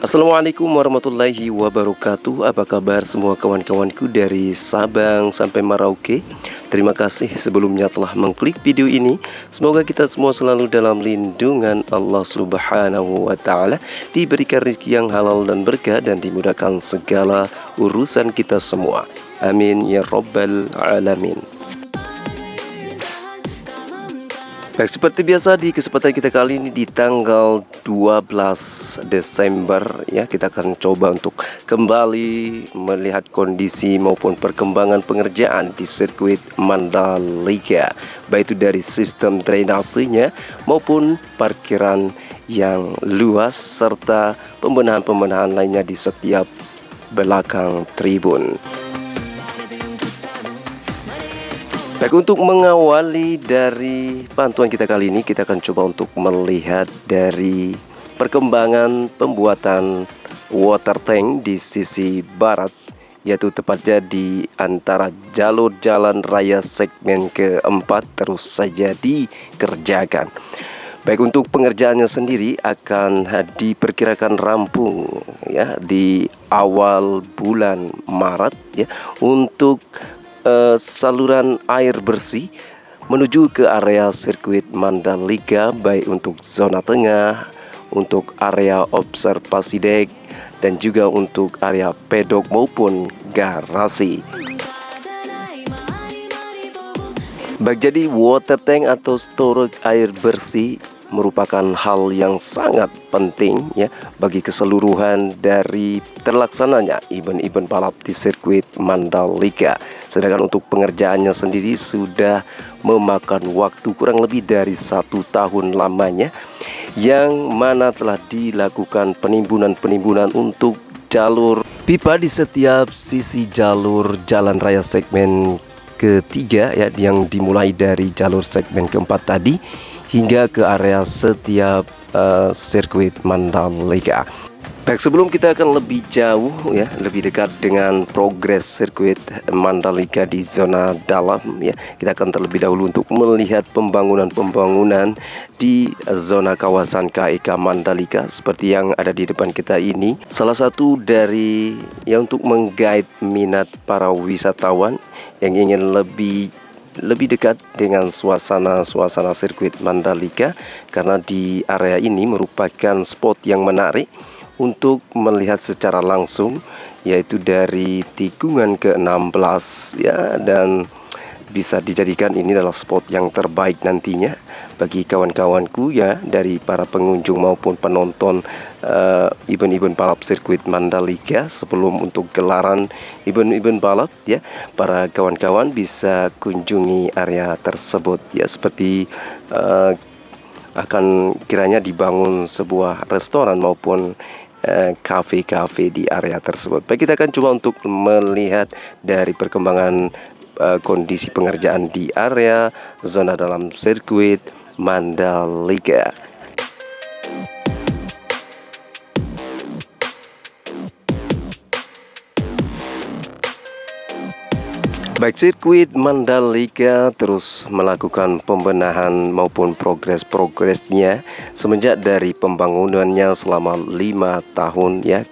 Assalamualaikum warahmatullahi wabarakatuh. Apa kabar semua kawan-kawanku dari Sabang sampai Merauke? Terima kasih sebelumnya telah mengklik video ini. Semoga kita semua selalu dalam lindungan Allah Subhanahu wa Ta'ala, diberikan rezeki yang halal dan berkah, dan dimudahkan segala urusan kita semua. Amin ya rabbal alamin. Baik, seperti biasa di kesempatan kita kali ini di tanggal 12 Desember ya, kita akan coba untuk kembali melihat kondisi maupun perkembangan pengerjaan di sirkuit Mandalika, baik itu dari sistem drainasenya maupun parkiran yang luas serta pembenahan-pembenahan lainnya di setiap belakang tribun. Baik, untuk mengawali dari pantauan kita kali ini, kita akan coba untuk melihat dari perkembangan pembuatan water tank di sisi barat, yaitu tepatnya di antara jalur jalan raya segmen keempat terus saja dikerjakan. Baik, untuk pengerjaannya sendiri akan diperkirakan rampung ya di awal bulan Maret ya, untuk saluran air bersih menuju ke area sirkuit Mandalika, baik untuk zona tengah, untuk area observasi deck, dan juga untuk area pedok maupun garasi. Baik, jadi water tank atau storage air bersih merupakan hal yang sangat penting ya bagi keseluruhan dari terlaksananya event-event balap di sirkuit Mandalika. Sedangkan untuk pengerjaannya sendiri sudah memakan waktu kurang lebih dari 1 tahun lamanya, yang mana telah dilakukan penimbunan untuk jalur pipa di setiap sisi jalur jalan raya segmen ketiga ya, yang dimulai dari jalur segmen keempat tadi hingga ke area setiap sirkuit Mandalika. Baik, sebelum kita akan lebih jauh ya, lebih dekat dengan progres sirkuit Mandalika di zona dalam ya, kita akan terlebih dahulu untuk melihat pembangunan di zona kawasan KEK Mandalika seperti yang ada di depan kita ini. Salah satu dari yang untuk menggait minat para wisatawan yang ingin lebih dekat dengan suasana sirkuit Mandalika, karena di area ini merupakan spot yang menarik untuk melihat secara langsung, yaitu dari tikungan ke-16 ya, dan bisa dijadikan ini adalah spot yang terbaik nantinya bagi kawan-kawanku ya, dari para pengunjung maupun penonton event-event balap sirkuit Mandalika. Sebelum untuk gelaran event-event balap ya, para kawan-kawan bisa kunjungi area tersebut ya, seperti akan kiranya dibangun sebuah restoran maupun kafe-kafe di area tersebut. Baik, kita akan coba untuk melihat dari perkembangan kondisi pengerjaan di area zona dalam sirkuit Mandalika. Baik, sirkuit Mandalika terus melakukan pembenahan maupun progresnya semenjak dari pembangunannya selama 5 tahun ya,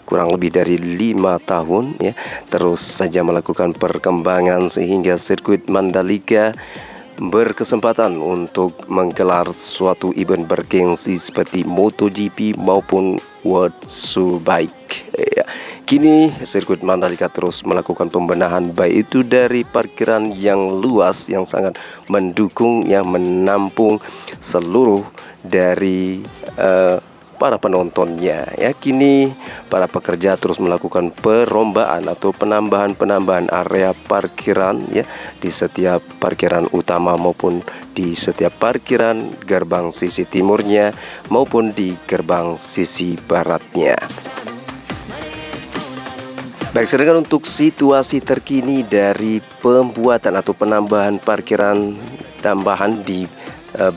kurang lebih dari 5 tahun ya, terus saja melakukan perkembangan sehingga sirkuit Mandalika berkesempatan untuk menggelar suatu event bergengsi seperti MotoGP maupun World Superbike ya. Kini sirkuit Mandalika terus melakukan pembenahan, baik itu dari parkiran yang luas yang sangat mendukung yang menampung seluruh dari para penontonnya ya. Kini para pekerja terus melakukan perombaan atau penambahan area parkiran ya, di setiap parkiran utama maupun di setiap parkiran gerbang sisi timurnya maupun di gerbang sisi baratnya. Baik, sedangkan untuk situasi terkini dari pembuatan atau penambahan parkiran tambahan di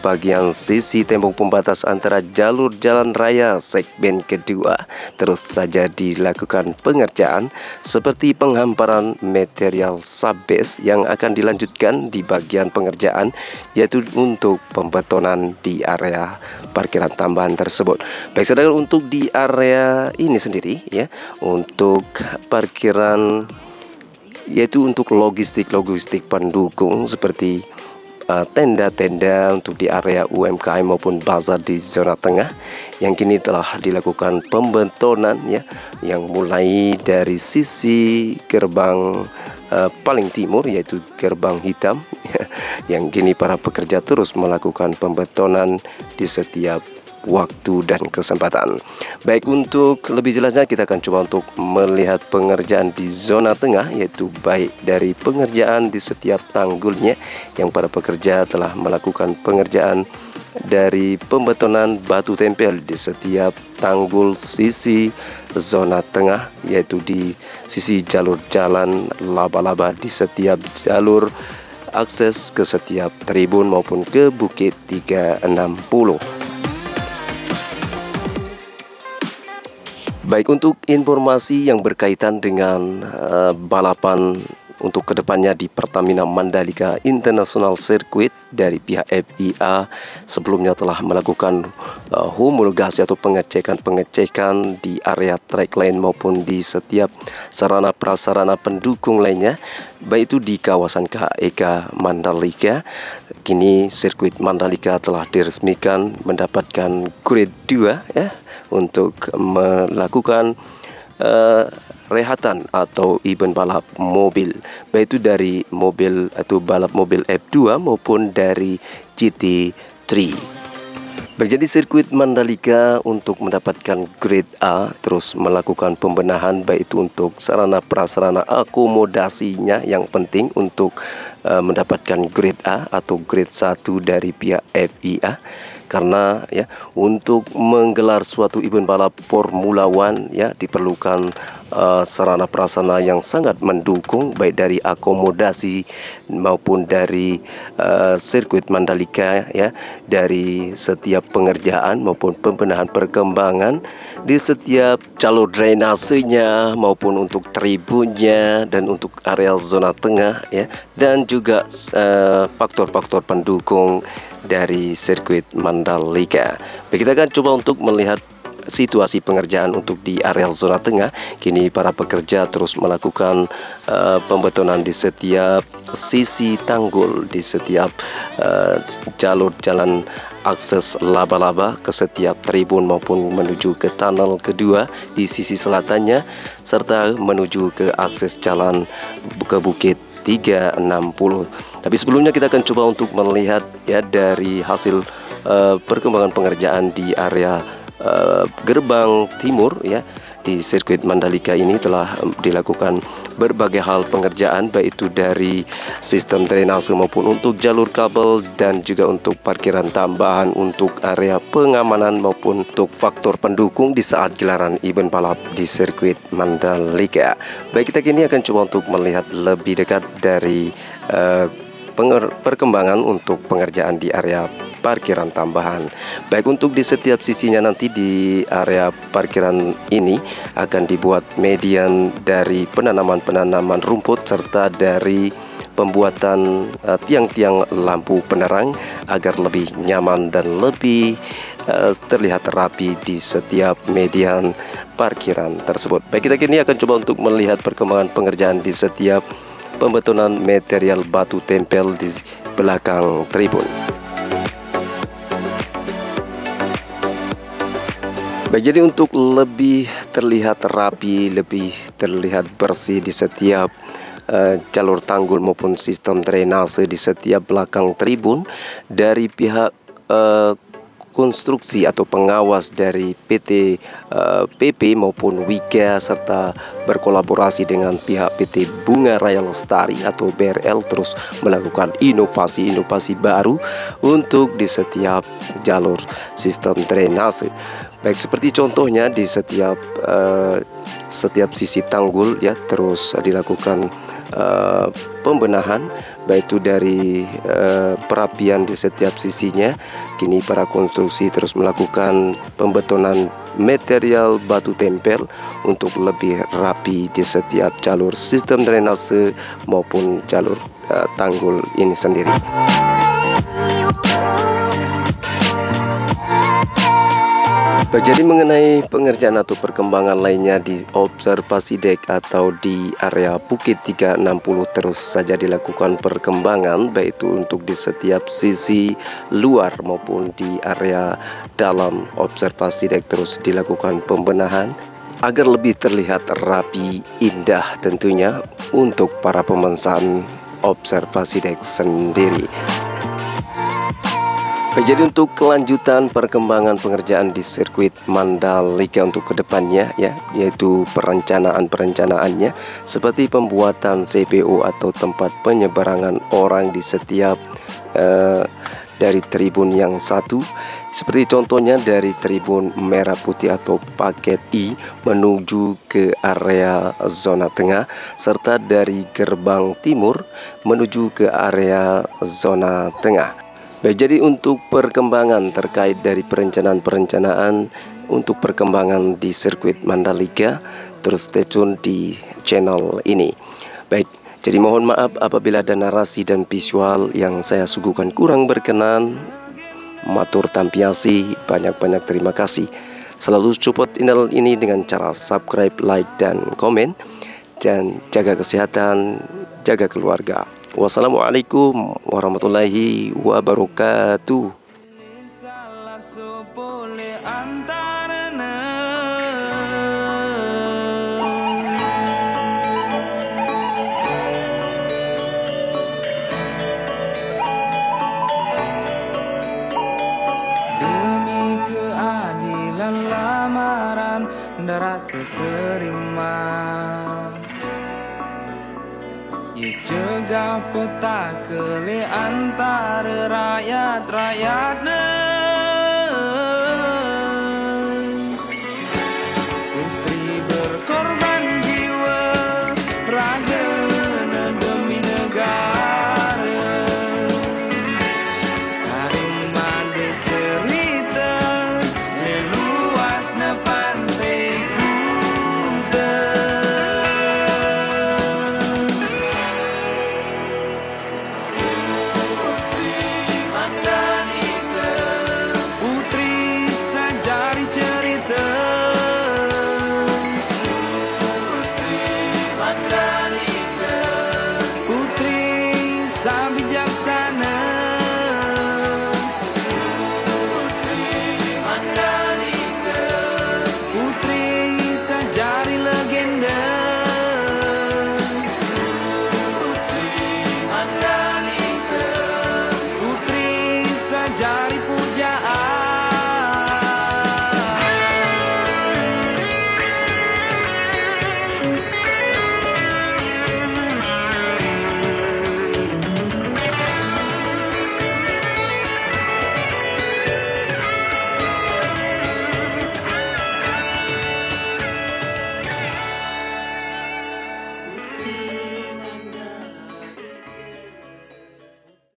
bagian sisi tembok pembatas antara jalur jalan raya segmen kedua. Terus saja dilakukan pengerjaan seperti penghamparan material subbase yang akan dilanjutkan di bagian pengerjaan, yaitu untuk pembetonan di area parkiran tambahan tersebut. Baik, sedangkan untuk di area ini sendiri ya, untuk parkiran yaitu untuk logistik pendukung seperti tenda-tenda untuk di area UMKM maupun bazar di zona tengah yang kini telah dilakukan pembetonan ya, yang mulai dari sisi gerbang paling timur yaitu gerbang hitam yang kini para pekerja terus melakukan pembetonan di setiap waktu dan kesempatan. Baik, untuk lebih jelasnya kita akan coba untuk melihat pengerjaan di zona tengah, yaitu baik dari pengerjaan di setiap tanggulnya yang para pekerja telah melakukan pengerjaan dari pembetonan batu tempel di setiap tanggul sisi zona tengah, yaitu di sisi jalur jalan laba-laba di setiap jalur akses ke setiap tribun maupun ke Bukit 360. Baik, untuk informasi yang berkaitan dengan balapan untuk kedepannya di Pertamina Mandalika International Circuit dari pihak FIA sebelumnya telah melakukan homologasi atau pengecekan di area track lane maupun di setiap sarana prasarana pendukung lainnya, baik itu di kawasan KEK Mandalika. Kini sirkuit Mandalika telah diresmikan mendapatkan grade 2 ya, untuk melakukan rehatan atau event balap mobil, baik itu dari mobil atau balap mobil F2 maupun dari GT3. Jadi sirkuit Mandalika untuk mendapatkan grade A terus melakukan pembenahan baik itu untuk sarana prasarana akomodasinya yang penting untuk mendapatkan grade A atau grade 1 dari pihak FIA. Karena ya, untuk menggelar suatu event balap Formula One ya, diperlukan sarana prasarana yang sangat mendukung baik dari akomodasi maupun dari sirkuit Mandalika ya, dari setiap pengerjaan maupun pembenahan perkembangan di setiap jalur drainasenya maupun untuk tribunnya dan untuk areal zona tengah ya, dan juga faktor-faktor pendukung dari sirkuit Mandalika. Baik, kita akan coba untuk melihat situasi pengerjaan untuk di areal zona tengah. Kini para pekerja terus melakukan pembetonan di setiap sisi tanggul, di setiap jalur jalan akses laba-laba ke setiap tribun maupun menuju ke tunnel kedua di sisi selatannya, serta menuju ke akses jalan ke Bukit 360. Tapi sebelumnya kita akan coba untuk melihat ya dari hasil perkembangan pengerjaan di area gerbang timur ya. Di sirkuit Mandalika ini telah dilakukan berbagai hal pengerjaan, baik itu dari sistem drainase maupun untuk jalur kabel dan juga untuk parkiran tambahan untuk area pengamanan maupun untuk faktor pendukung di saat gelaran event balap di sirkuit Mandalika. Baik, kita kini akan coba untuk melihat lebih dekat dari perkembangan untuk pengerjaan di area parkiran tambahan. Baik, untuk di setiap sisinya nanti di area parkiran ini akan dibuat median dari penanaman rumput serta dari pembuatan tiang-tiang lampu penerang agar lebih nyaman dan lebih terlihat rapi di setiap median parkiran tersebut. Baik, kita kini akan coba untuk melihat perkembangan pengerjaan di setiap pembetonan material batu tempel di belakang tribun. Baik, jadi untuk lebih terlihat rapi, lebih terlihat bersih di setiap jalur tanggul maupun sistem drainase di setiap belakang tribun, dari pihak konstruksi atau pengawas dari PT PP maupun Wika serta berkolaborasi dengan pihak PT Bunga Raya Lestari atau BRL terus melakukan inovasi baru untuk di setiap jalur sistem drainase. Baik, seperti contohnya di setiap sisi tanggul ya, terus dilakukan pembenahan baik itu dari perapian di setiap sisinya. Kini para konstruksi terus melakukan pembetonan material batu tempel untuk lebih rapi di setiap jalur sistem drainase maupun jalur tanggul ini sendiri. Jadi mengenai pengerjaan atau perkembangan lainnya di observasi dek atau di area Bukit 360 terus saja dilakukan perkembangan, baik itu untuk di setiap sisi luar maupun di area dalam observasi dek terus dilakukan pembenahan agar lebih terlihat rapi, indah tentunya untuk para pemesan observasi dek sendiri. Jadi untuk kelanjutan perkembangan pengerjaan di sirkuit Mandalika untuk kedepannya ya, yaitu perencanaannya seperti pembuatan CPO atau tempat penyeberangan orang di setiap dari tribun yang satu, seperti contohnya dari tribun merah putih atau paket I menuju ke area zona tengah, serta dari gerbang timur menuju ke area zona tengah. Baik, jadi untuk perkembangan terkait dari perencanaan untuk perkembangan di sirkuit Mandalika, terus stay tune di channel ini. Baik, jadi mohon maaf apabila ada narasi dan visual yang saya suguhkan kurang berkenan. Matur tampiasi, banyak-banyak terima kasih. Selalu support channel ini dengan cara subscribe, like, dan komen. Dan jaga kesehatan, jaga keluarga. Wassalamualaikum warahmatullahi wabarakatuh. Demi keadilan lamaran darat keterima, cegah petaka antara rakyat-rakyat